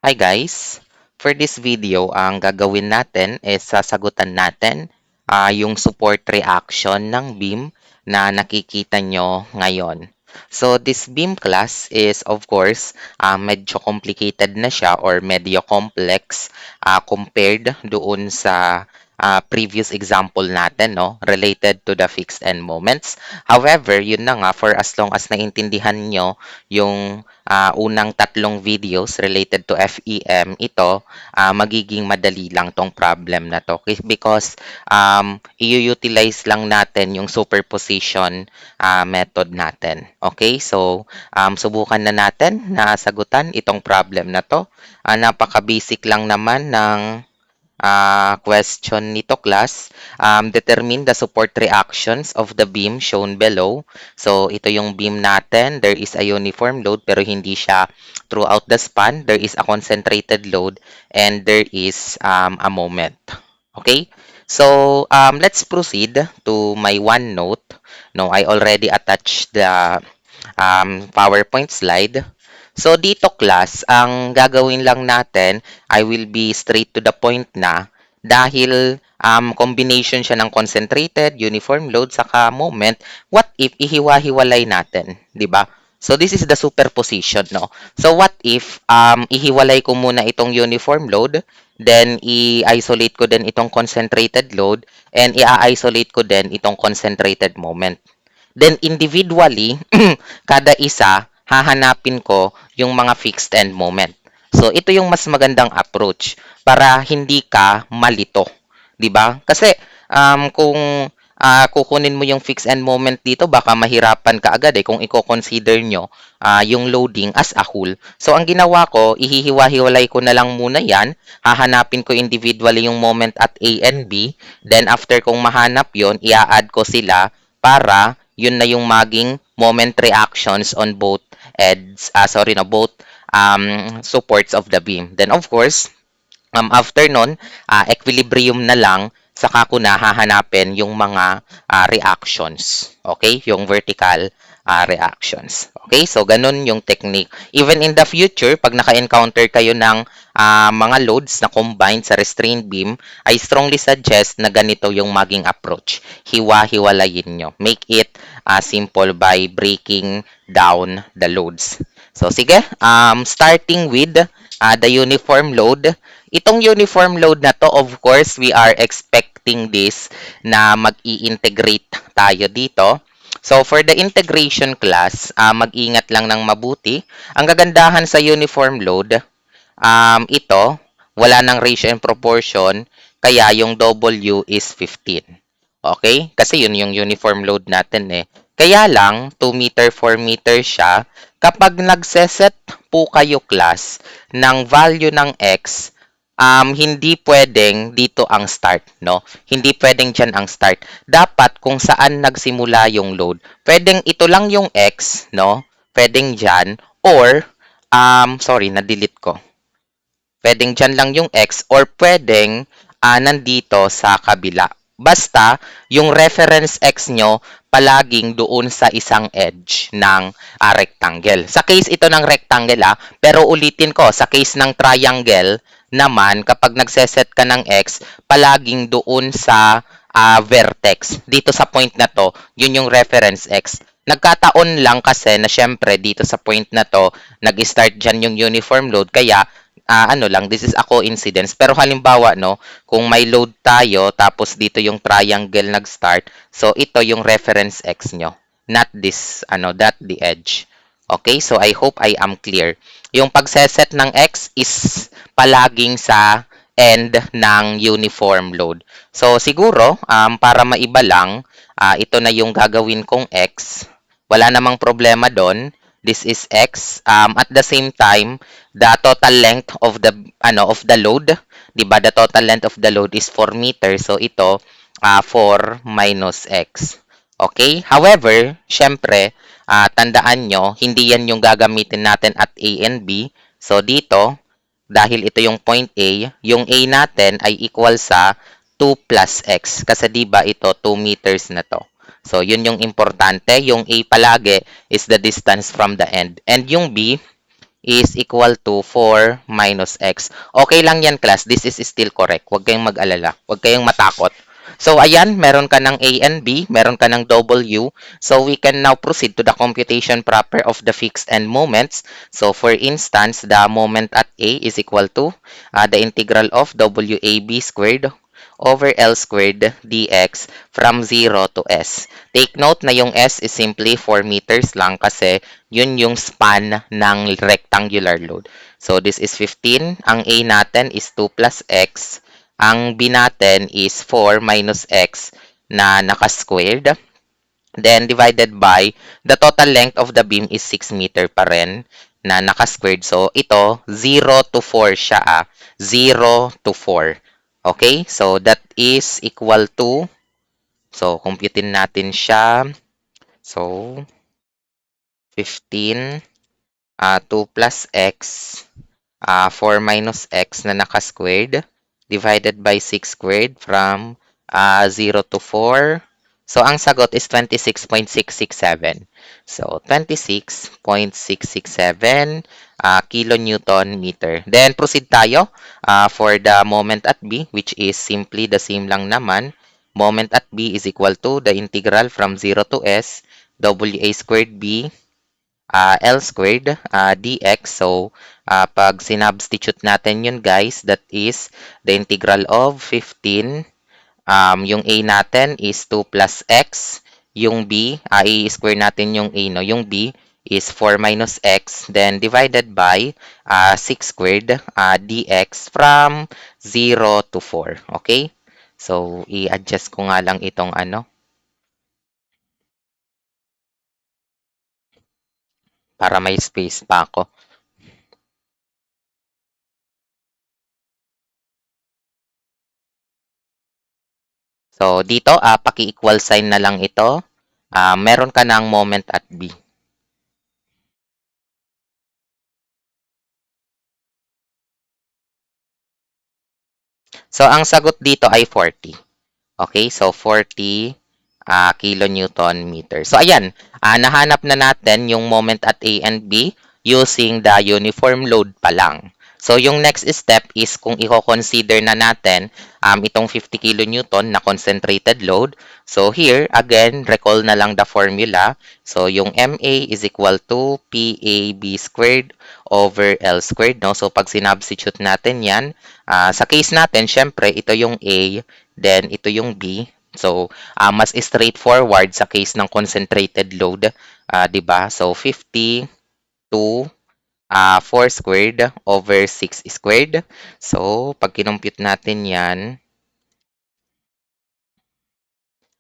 Hi guys! For this video, ang gagawin natin is sasagutan natin yung support reaction ng beam na nakikita nyo ngayon. So this beam class is of course medyo complicated na siya or medyo complex compared doon sa previous example natin, no, related to the fixed end moments. However, yun na nga, for as long as naintindihan nyo yung unang tatlong videos related to FEM, ito, magiging madali lang tong problem na to. Because i-utilize lang natin yung superposition method natin. Okay? So, subukan na natin na sagutan itong problem na to. Napaka-basic lang naman ng question nito class. Determine the support reactions of the beam shown below. So, ito yung beam natin. There is a uniform load pero hindi siya throughout the span. There is a concentrated load and there is a moment. Okay? So, let's proceed to my OneNote. No, I already attached the PowerPoint slide. So, dito class, ang gagawin lang natin, I will be straight to the point na dahil combination siya ng concentrated, uniform load, saka moment, what if ihiwa-hiwalay natin, di ba? So, this is the superposition, no? So, what if ihiwalay ko muna itong uniform load, then i-isolate ko din itong concentrated load, and i-isolate ko din itong concentrated moment. Then, individually, kada isa, hahanapin ko yung mga fixed end moment. So, ito yung mas magandang approach para hindi ka malito. 'Di ba? Kasi, kung kukunin mo yung fixed end moment dito, baka mahirapan ka agad kung i-consider nyo yung loading as a whole. So, ang ginawa ko, ihihiwa-hiwalay ko na lang muna yan. Hahanapin ko individually yung moment at A and B. Then, after kong mahanap yon, i-add ko sila para yun na yung maging moment reactions on both both supports of the beam. Then of course, after nun, equilibrium na lang saka ko na hahanapin yung mga reactions. Okay? Yung vertical reactions. Okay? So, ganun yung technique. Even in the future, pag naka-encounter kayo ng mga loads na combined sa restrained beam, I strongly suggest na ganito yung maging approach. Hiwa-hiwalayin nyo. Make it simple by breaking down the loads. So, sige. Starting with the uniform load. Itong uniform load na to, of course, we are expecting this na mag-i-integrate tayo dito. So, for the integration class, mag-ingat lang ng mabuti. Ang kagandahan sa uniform load, ito, wala ng ratio and proportion, kaya yung W is 15. Okay? Kasi yun yung uniform load natin Kaya lang, 2 meter, 4 meter siya. Kapag nagseset po kayo class ng value ng X, hindi pwedeng dito ang start, no? Hindi pwedeng dyan ang start. Dapat kung saan nagsimula yung load. Pwedeng ito lang yung X, no? Pwedeng dyan. Or, sorry, na-delete ko. Pwedeng dyan lang yung X or pwedeng nandito sa kabila. Basta, yung reference X nyo, palaging doon sa isang edge ng rectangle. Sa case ito ng rectangle, pero ulitin ko, sa case ng triangle naman, kapag nagseset ka ng X, palaging doon sa vertex. Dito sa point na to, yun yung reference X. Nagkataon lang kasi na syempre dito sa point na to, nag-start dyan yung uniform load, kaya this is a coincidence. Pero halimbawa, no, kung may load tayo, tapos dito yung triangle nag-start, so ito yung reference X nyo. Not this, not the edge. Okay, so I hope I am clear. Yung pagseset ng X is palaging sa end ng uniform load. So siguro, para maiba lang, ito na yung gagawin kong X. Wala namang problema doon. This is X. At the same time, the total length of the load, 'di ba? The total length of the load is 4 meters. So ito 4 minus X. Okay? However, syempre, tandaan nyo, hindi yan yung gagamitin natin at A and B. So dito, dahil ito yung point A, yung A natin ay equal sa 2 plus X. Kasi 'di ba ito 2 meters na to. So yun yung importante. Yung A palagi is the distance from the end. And yung B, is equal to 4 minus x. Okay lang yan, class. This is still correct. Huwag kayong mag-alala. Huwag kayong matakot. So, ayan, meron ka ng A and B, meron ka ng W. So, we can now proceed to the computation proper of the fixed end moments. So, for instance, the moment at A is equal to the integral of WAB squared over L squared dx from 0 to S. Take note na yung S is simply 4 meters lang kasi yun yung span ng rectangular load. So, this is 15. Ang A natin is 2 plus X. Ang B natin is 4 minus X na naka-squared. Then, divided by the total length of the beam is 6 meter pa rin na naka-squared. So, ito, 0 to 4 siya. 0 to 4. Okay? So, that is equal to, so, computein natin siya. So, 15, 2 plus x, 4 minus x na naka-squared, divided by 6 squared from 0 to 4. So, ang sagot is 26.667. So, 26.667 kilonewton meter. Then, proceed tayo for the moment at B, which is simply the same lang naman. Moment at B is equal to the integral from 0 to S, WA squared B L squared dx. So, pag sinubstitute natin yun, guys, that is the integral of 15. Yung A natin is 2 plus x. Yung B, i-square natin yung A, no? Yung B is 4 minus x, then divided by 6 squared dx from 0 to 4. Okay? So, i-adjust ko nga lang itong ano, para may space pa ako. So, dito, paki-equal sign na lang ito. Meron ka ng moment at B. So, ang sagot dito ay 40. Okay, so 40 kilonewton meter. So, ayan, nahanap na natin yung moment at A and B using the uniform load pa lang. So, yung next step is kung i-consider na natin itong 50 kilonewton na concentrated load. So, here, again, recall na lang the formula. So, yung MA is equal to PAB squared over L squared. No? So, pag sinubstitute natin yan, sa case natin, syempre, ito yung A, then ito yung B. So, mas straightforward sa case ng concentrated load, 'di ba? So, 50 to 4 squared over 6 squared. So, pag kinompute natin 'yan,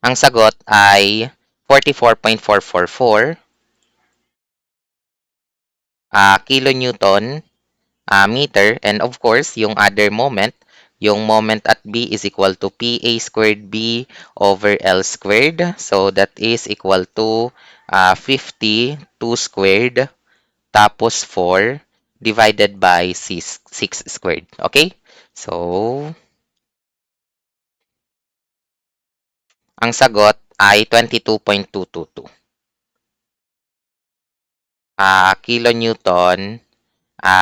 ang sagot ay 44.444 kilonewton meter. And of course, yung other moment, yung moment at B is equal to PA squared B over L squared. So, that is equal to 50, 2 squared, tapos 4 divided by 6 squared. Okay? So, ang sagot ay 22.222 kilonewton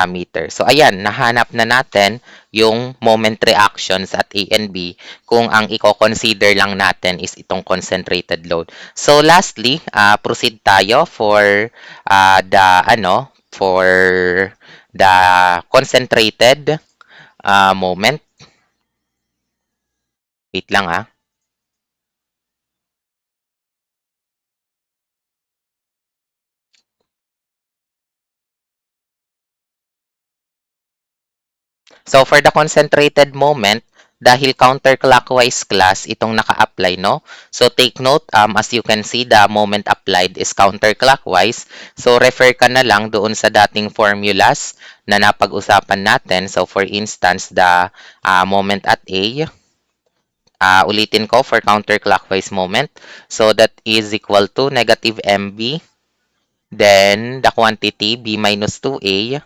meter. So, ayan, nahanap na natin yung moment reactions at A and B kung ang i-consider lang natin is itong concentrated load. So, lastly, proceed tayo for for the concentrated moment. Wait lang, So, for the concentrated moment, dahil counterclockwise class itong naka-apply, no? So, take note, as you can see, the moment applied is counterclockwise. So, refer ka na lang doon sa dating formulas na napag-usapan natin. So, for instance, the moment at A, ulitin ko for counterclockwise moment. So, that is equal to negative MB, then the quantity B minus 2A,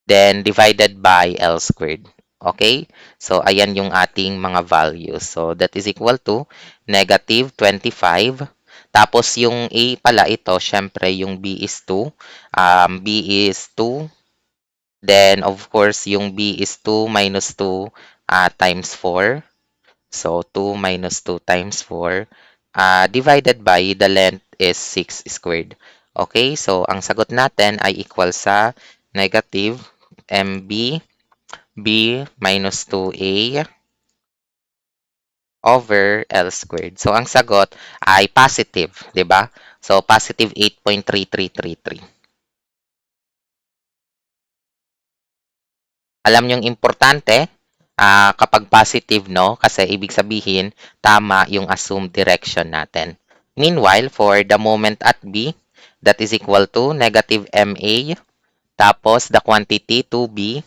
then divided by L squared. Okay? So, ayan yung ating mga values. So, that is equal to negative 25 Tapos yung A pala ito, syempre yung B is 2. B is 2. Then, of course, yung B is 2 minus 2 times 4. So, 2 minus 2 times 4 divided by the length is 6 squared. Okay, so ang sagot natin ay equal sa negative MB B minus 2A over L squared. So, ang sagot ay positive, di ba? So, positive 8.3333. Alam niyong importante kapag positive, no? Kasi ibig sabihin, tama yung assumed direction natin. Meanwhile, for the moment at B, that is equal to negative MA, tapos the quantity 2B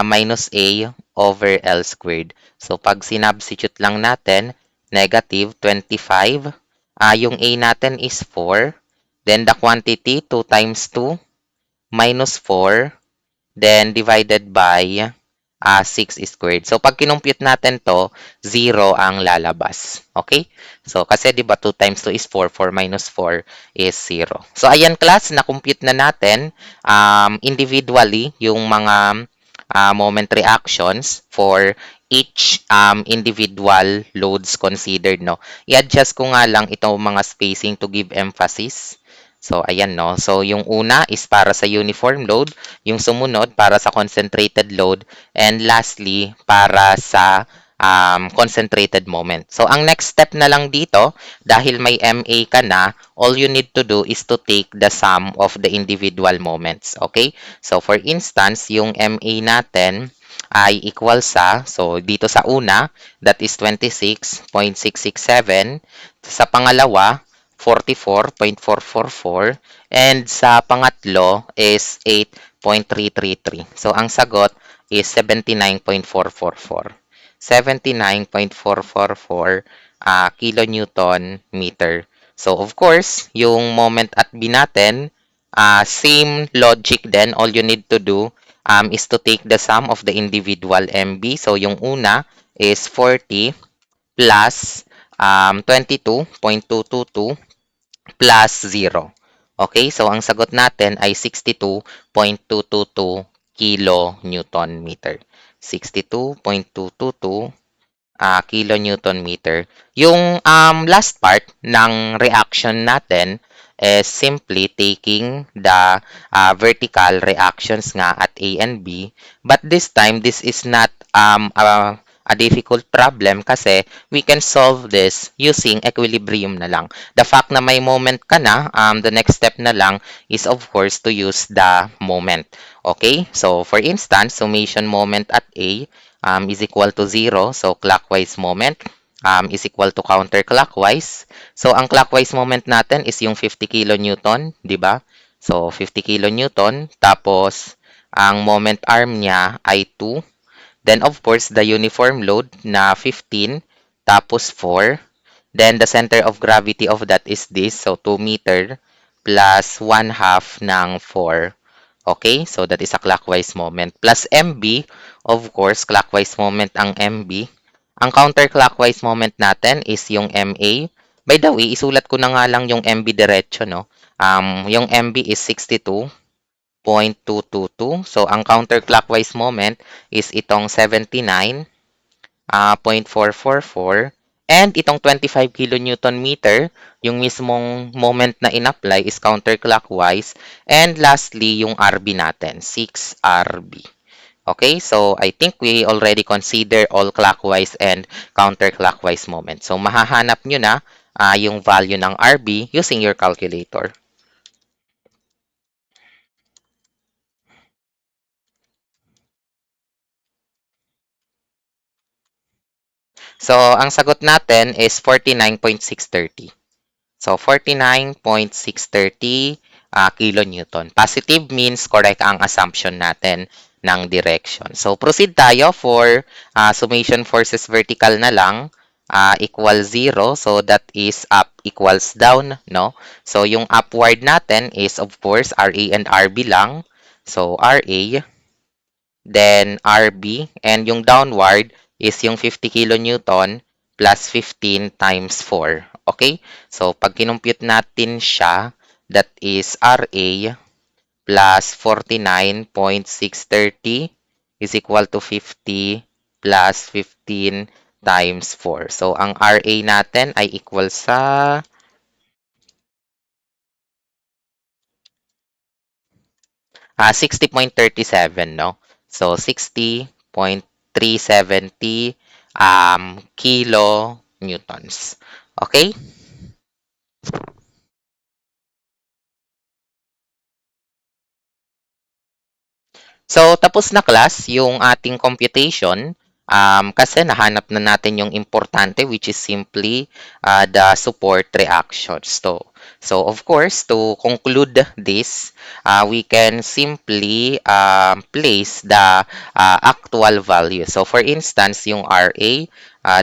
minus A over L squared. So, pag sinubstitute lang natin, negative 25. Yung A natin is 4. Then, the quantity, 2 times 2 minus 4. Then, divided by 6 squared. So, pag kinumpute natin to, 0 ang lalabas. Okay? So, kasi di ba 2 times 2 is 4, 4 minus 4 is 0. So, ayan class, na-compute na natin individually yung mga moment reactions for each individual loads considered, no? I-adjust ko nga lang itong mga spacing to give emphasis. So, ayan, no? So, yung una is para sa uniform load, yung sumunod para sa concentrated load, and lastly, para sa concentrated moment. So, ang next step na lang dito, dahil may MA ka na, all you need to do is to take the sum of the individual moments. Okay? So, for instance, yung MA natin ay equal sa, so dito sa una, that is 26.667. Sa pangalawa, 44.444. And sa pangatlo is 8.333. So, ang sagot is 79.444. 79.444 kilonewton meter. So, of course, yung moment at B natin, same logic then. All you need to do is to take the sum of the individual MB. So, yung una is 40 plus 22.222 plus 0. Okay, so ang sagot natin ay 62.222 kilonewton meter. 62.222 kilonewton meter. Yung last part ng reaction natin is simply taking the vertical reactions nga at A and B. But this time, this is not a difficult problem kasi we can solve this using equilibrium na lang. The fact na may moment ka na, the next step na lang is of course to use the moment. Okay? So, for instance, summation moment at A is equal to 0. So, clockwise moment is equal to counterclockwise. So, ang clockwise moment natin is yung 50 kilonewton, di ba? So, 50 kilonewton. Tapos, ang moment arm niya ay 2. Then, of course, the uniform load na 15, tapos 4. Then, the center of gravity of that is this. So, 2 meter plus 1 half ng 4. Okay? So, that is a clockwise moment. Plus MB, of course, clockwise moment ang MB. Ang counterclockwise moment natin is yung MA. By the way, isulat ko na nga lang yung MB diretso, no? Yung MB is 62.222. So, ang counterclockwise moment is itong 79.444. And itong 25 kilonewton meter, yung mismong moment na in-apply is counterclockwise. And lastly, yung RB natin, 6 RB. Okay, so I think we already consider all clockwise and counterclockwise moments. So, mahahanap nyo na yung value ng RB using your calculator. So, ang sagot natin is 49.630. So, 49.630 kilonewton. Positive means correct ang assumption natin ng direction. So, proceed tayo for summation forces vertical na lang equals 0. So, that is up equals down, no? So, yung upward natin is, of course, RA and RB lang. So, RA, then RB, and yung downward is yung 50 kilonewton plus 15 times 4. Okay? So, pag kinumpute natin siya, that is RA plus 49.630 is equal to 50 plus 15 times 4. So, ang RA natin ay equal sa 60.37, no? So, 60.370 kilo newtons. Okay? So, tapos na class yung ating computation. Kasi nahanap na natin yung importante which is simply the support reactions. So, of course, to conclude this, we can simply place the actual value. So, for instance, yung RA,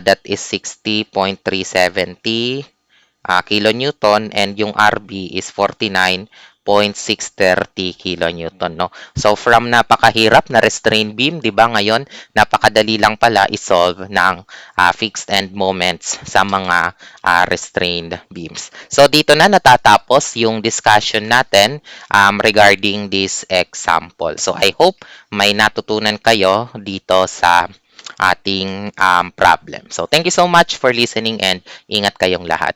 that is 60.370 kilonewton and yung RB is 49.630 kilonewton, no? So from napakahirap na restrained beam, 'di ba? Ngayon, napakadali lang pala i-solve ng fixed end moments sa mga restrained beams. So dito na natatapos yung discussion natin regarding this example. So I hope may natutunan kayo dito sa ating problem. So thank you so much for listening and ingat kayong lahat.